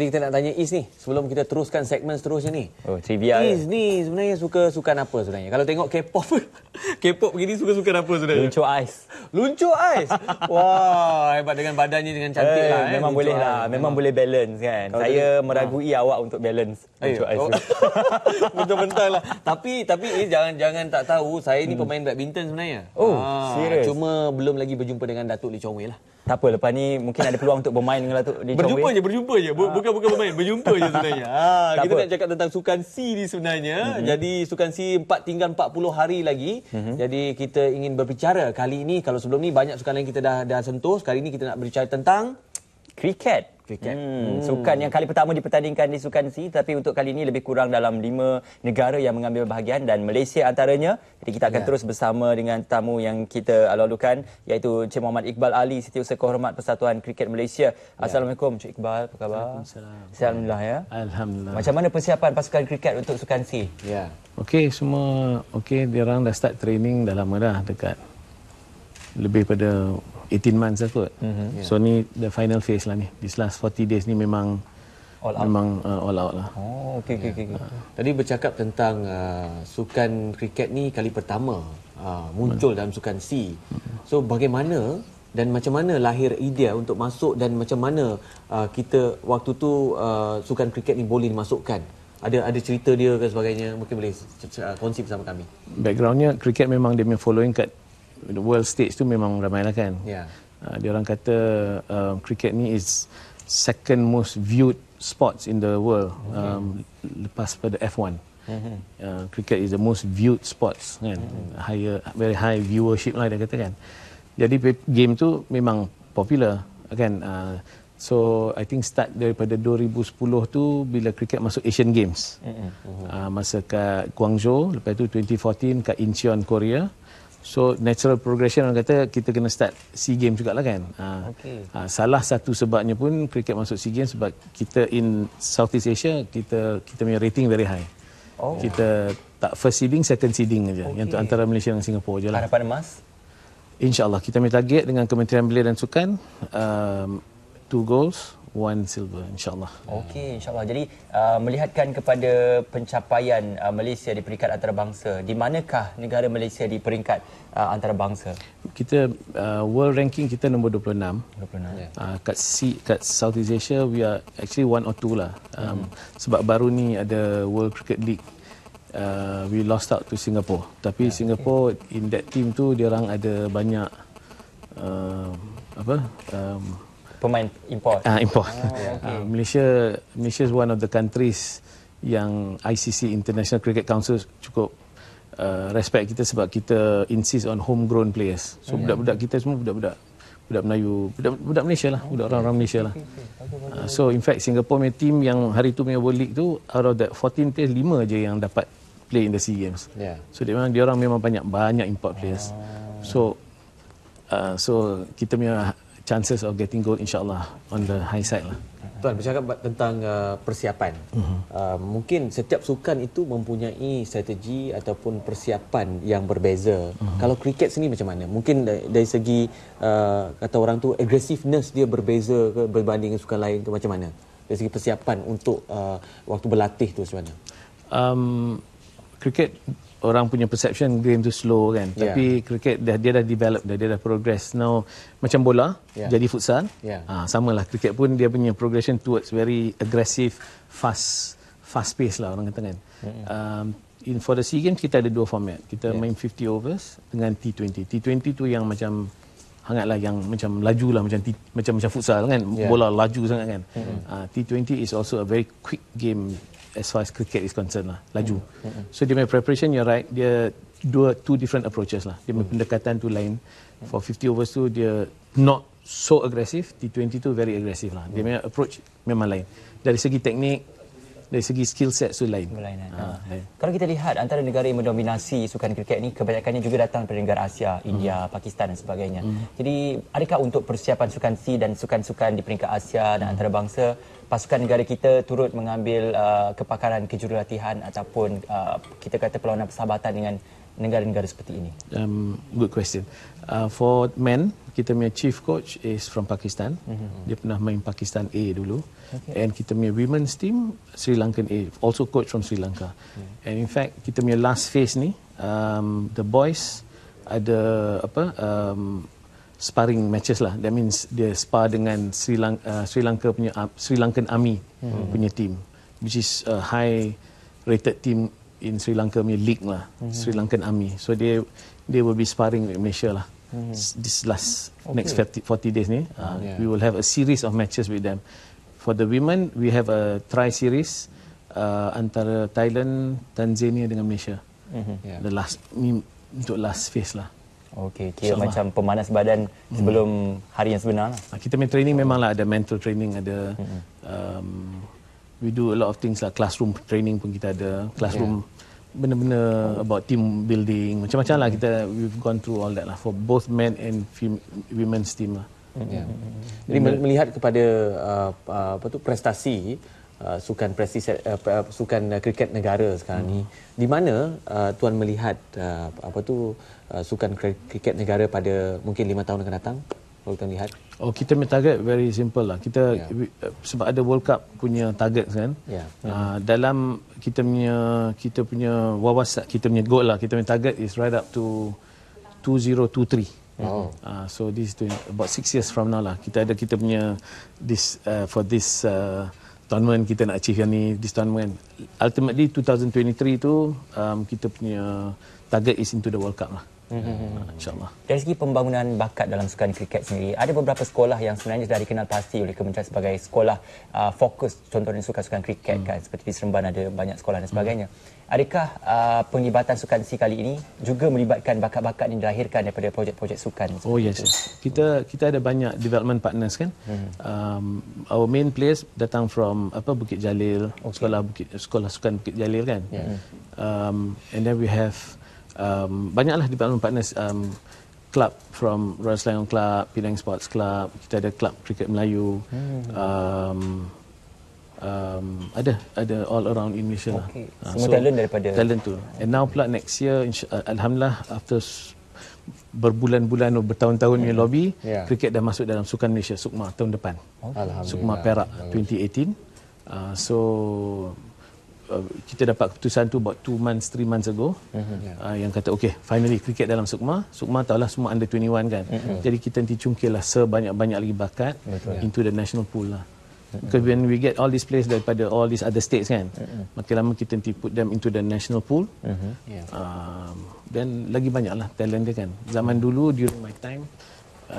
Tadi kita nak tanya Is ni, sebelum kita teruskan segmen seterusnya ni. Oh, trivia. Is ni sebenarnya suka sukan apa sebenarnya? Kalau tengok K-pop, K-pop begini suka sukan apa sebenarnya? Luncur ais. Luncur ais. Wah, hebat dengan badannya dengan cantik lah. Memang boleh lah. Memang boleh balance kan. Kalau saya meragui awak untuk balance luncur ais. Betul-betul lah. Tapi Is jangan tak tahu, saya ni pemain badminton sebenarnya. Serius? Cuma belum lagi berjumpa dengan Datuk Lee Chong Wei lah. Tak apa, lepas ni mungkin ada peluang untuk bermain dengan Datuk Lee Chong Wei. Berjumpa je. Bukan bermain, berjumpa je sebenarnya. Kita nak cakap tentang sukan C ni sebenarnya. Jadi sukan C tinggal 40 hari lagi. Jadi kita ingin berbicara kali ini, kalau sebelum ni banyak sukan lain kita dah sentuh. Kali ini kita nak berbicara tentang kriket. Sukan yang kali pertama dipertandingkan di Sukan C, tapi untuk kali ini lebih kurang dalam 5 negara yang mengambil bahagian dan Malaysia antaranya. Jadi kita akan terus bersama dengan tamu yang kita lalukan, iaitu Encik Muhammad Iqbal Ali, Setiausaha Kehormat Persatuan Kriket Malaysia. Assalamualaikum Encik Iqbal, apa khabar? Alhamdulillah ya. Alhamdulillah. Macam mana persiapan pasukan kriket untuk Sukan C? Ya. Okey, semua okey. Diorang dah start training dah lama dah, dekat lebih pada 18 months lah kot. So ni the final phase lah ni. This last 40 days ni memang all out lah. Oh, okey. Tadi bercakap tentang sukan kriket ni kali pertama muncul dalam sukan C. So bagaimana dan macam mana lahir idea untuk masuk, dan macam mana kita waktu tu sukan kriket ni boleh dimasukkan? Ada cerita dia ke sebagainya, mungkin boleh kongsi bersama kami. Backgroundnya kriket memang dia punya following kat the world stage tu memang ramai lah kan. Dia orang kata cricket ni is second most viewed sports in the world, lepas pada F1. Cricket is the most viewed sports kan. Very high viewership lah dia kata kan. Jadi game tu memang popular kan. So I think start daripada 2010 tu bila cricket masuk Asian Games. Masa kat Guangzhou, lepas tu 2014 kat Incheon, Korea. So natural progression, orang kata kita kena start SEA Games jugalah kan. Salah satu sebabnya pun cricket masuk SEA Games sebab kita in Southeast Asia, kita punya rating very high. Kita tak first seeding, second seeding aja. Yang tu antara Malaysia dan Singapura je lah. Harapan emas? InsyaAllah kita punya target dengan Kementerian Belia dan Sukan 2 golds, 1 silver, insyaAllah. Okey, insyaAllah. Jadi melihatkan kepada pencapaian Malaysia di peringkat antarabangsa, di manakah negara Malaysia di peringkat antarabangsa? Kita world ranking kita nombor 26. Kat Southeast Asia we are actually 1 or 2 lah. Sebab baru ni ada World Cricket League. We lost out to Singapore. Tapi Singapore in that team tu dia orang ada banyak pemain import. Malaysia is one of the countries yang ICC, International Cricket Council, cukup respect kita sebab kita insist on homegrown players. So budak-budak kita semua budak Melayu, budak Malaysia lah, budak orang-orang Malaysia lah. So in fact Singapore punya team yang hari tu punya World League tu, out of that 14 players, 5 je yang dapat play in the SEA Games. So dia orang memang banyak import players. So kita punya chances of getting gold insyaAllah on the high side lah. Tuan, bercakap tentang persiapan. Mungkin setiap sukan itu mempunyai strategi ataupun persiapan yang berbeza. Kalau kriket sini macam mana? Mungkin dari segi kata orang tu aggressiveness dia berbeza ke berbanding dengan sukan lain ke, macam mana? Dari segi persiapan untuk waktu berlatih tu macam mana? Kriket orang punya perception game tu slow kan. Tapi cricket dia dah develop, dia dah progress. Now macam bola jadi futsal. Samalah cricket pun dia punya progression towards very aggressive, fast pace lah orang kata kan. For the SEA Games kita ada 2 format. Kita main 50 overs dengan T20. T20 tu yang macam hangatlah, yang macam laju lah, macam futsal kan. Bola laju sangat kan. T20 is also a very quick game as far as cricket is concerned lah, laju. So dia punya preparation, you're right, dia two different approaches lah. Dia punya pendekatan tu lain. For 50 overs tu dia not so aggressive, T20 tu very aggressive lah. Dia punya approach memang lain. Dari segi teknik, dari segi skill set tu lain. Kalau kita lihat antara negara yang mendominasi sukan kriket ni, kebanyakannya juga datang dari negara Asia, India, Pakistan dan sebagainya. Jadi adakah untuk persiapan sukan C dan sukan-sukan di peringkat Asia dan antarabangsa, pasukan negara kita turut mengambil kepakaran kejurulatihan ataupun kita kata perlawanan persahabatan dengan negara-negara seperti ini? Good question. For men, kita punya chief coach is from Pakistan. Dia pernah main Pakistan A dulu. And kita punya women's team Sri Lankan A, also coach from Sri Lanka. And in fact, kita punya last phase ni, the boys ada sparring matches lah. That means dia spar dengan Sri Lanka punya Sri Lankan Army punya team, which is a high rated team in Sri Lanka punya league lah, Sri Lankan Army. So they will be sparring with Malaysia lah. This next 40 days ni, we will have a series of matches with them. For the women, we have a tri-series antara Thailand, Tanzania dengan Malaysia. The last ni untuk last phase lah. Okey, kira macam pemanas badan sebelum hari yang sebenar lah. Kita main training memanglah ada mental training, ada we do a lot of things lah. Classroom training pun kita ada. Classroom benda-benda about team building, macam-macam lah. We've gone through all that lah for both men and women's team lah. Jadi melihat kepada prestasi sukan kriket negara sekarang ni, di mana tuan melihat sukan kriket negara pada mungkin 5 tahun akan datang? Kalau tuan lihat. Kita punya target very simple lah. Sebab ada World Cup punya target kan. Dalam kita punya wawasan, kita punya goal lah, kita punya target is right up to 2023. So this is about 6 years from now lah. Kita punya for this tournament kita nak achieve yang ni, this tournament. Ultimately 2023 tu kita punya target is into the World Cup lah. InsyaAllah. Dari segi pembangunan bakat dalam sukan kriket sendiri, ada beberapa sekolah yang sebenarnya sudah dikenal pasti oleh kementerian sebagai sekolah fokus contohnya sukan kriket kan, seperti di Seremban ada banyak sekolah dan sebagainya. Adakah penglibatan sukan C kali ini juga melibatkan bakat-bakat yang dilahirkan daripada projek-projek sukan? Oh yes. Kita ada banyak development partners kan. Our main players datang from Bukit Jalil, sekolah sukan Bukit Jalil kan. And then we have banyaklah development partners, club from Royal Selangor Club, Penang Sports Club, kita ada klub kriket Melayu, ada all around in Malaysia lah. Semua talent daripada talent tu. And now pula next year, alhamdulillah, after berbulan-bulan, bertahun-tahun ni lobby, kriket dah masuk dalam Sukan Malaysia, SUKMA tahun depan. SUKMA Perak 2018. So kita dapat keputusan tu about 2 months, 3 months ago, yang kata finally cricket dalam SUKMA tahulah semua under 21 kan. Jadi kita nanti cungkil lah sebanyak-banyak lagi bakat into the national pool lah. Because when we get all these players daripada all these other states kan, makin lama kita nanti put them into the national pool. Dan lagi banyak lah talent dia kan. Zaman dulu during my time,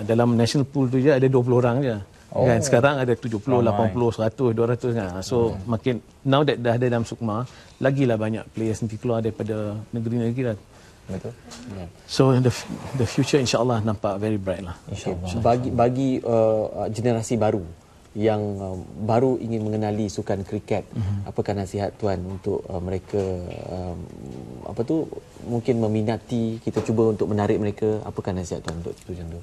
dalam national pool tu je ada 20 orang je. Kan sekarang ada 70, 80, 100, 200 kan. So makin now that dah ada dalam SUKMA, lagilah banyak players nanti keluar daripada negeri-negeri lah. Betul. So the future insya-Allah nampak very bright lah. Insya-Allah. Bagi generasi baru yang baru ingin mengenali sukan kriket, apakah nasihat tuan untuk mereka mungkin meminati, kita cuba untuk menarik mereka, apakah nasihat tuan untuk itu macam tu?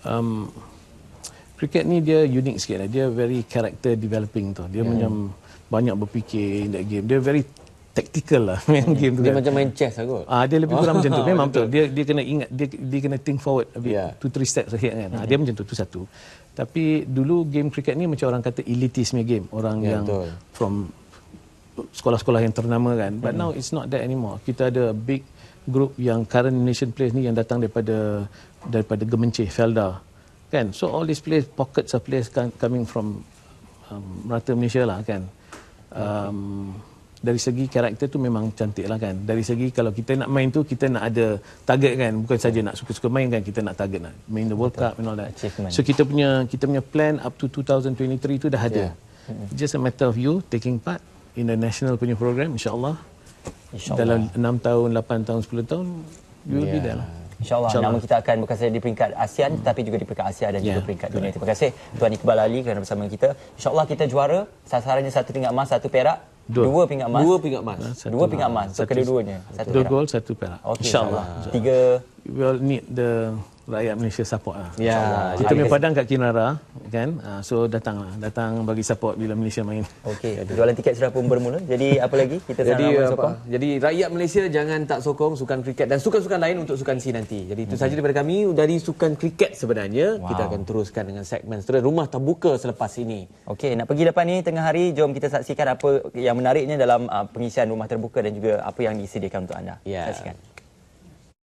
Cricket ni dia unik sikit lah. Dia very character developing tu. Dia macam banyak berfikir in that game. Dia very tactical lah main game tu. Dia kan. macam main chess lah kot. Dia lebih kurang macam tu. Memang betul. Dia kena ingat, dia kena think forward a bit, 2-3 steps ahead kan. Dia macam tu satu. Tapi dulu game cricket ni macam orang kata elitist punya game. Orang yang from sekolah-sekolah yang ternama kan. But now it's not that anymore. Kita ada big group yang current nation players ni yang datang daripada Gemencih, Felda. Kan? So all these players, pockets of players coming from merata Malaysia lah kan. Dari segi karakter tu memang cantik lah kan. Dari segi kalau kita nak main tu, kita nak ada target kan. Bukan saja nak suka-suka main kan. Kita nak target nak main the World Cup and all that. So kita punya plan up to 2023 tu dah ada. Just a matter of you taking part in the national punya program, insyaAllah. Dalam 6 tahun, 8 tahun, 10 tahun, you will be there lah. InsyaAllah nama kita akan bukan saja di peringkat ASEAN tetapi juga di peringkat Asia dan juga peringkat dunia. Terima kasih Tuan Iqbal Ali kerana bersama kita. InsyaAllah kita juara. Sasarannya 1 pingat emas, 1 perak. 2 pingat emas. 2 pingat emas. 2 pingat emas. So kedua-duanya 1 perak. 2 gol, 1 perak. Okay, InsyaAllah. 3. We will need the rakyat Malaysia support lah. Ya, Kita main padang kat Kinara kan. So datang bagi support bila Malaysia main. Okey, jualan tiket sudah pun bermula. Jadi apa lagi kita sokong? Jadi rakyat Malaysia jangan tak sokong sukan kriket dan sukan-sukan lain untuk sukan C nanti. Jadi itu saja daripada kami dari sukan kriket sebenarnya. Kita akan teruskan dengan segmen seterusnya Rumah Terbuka selepas ini. Okey, nak pergi lepas ni tengah hari, jom kita saksikan apa yang menariknya dalam pengisian Rumah Terbuka dan juga apa yang disediakan untuk anda. Ya. Saksikan.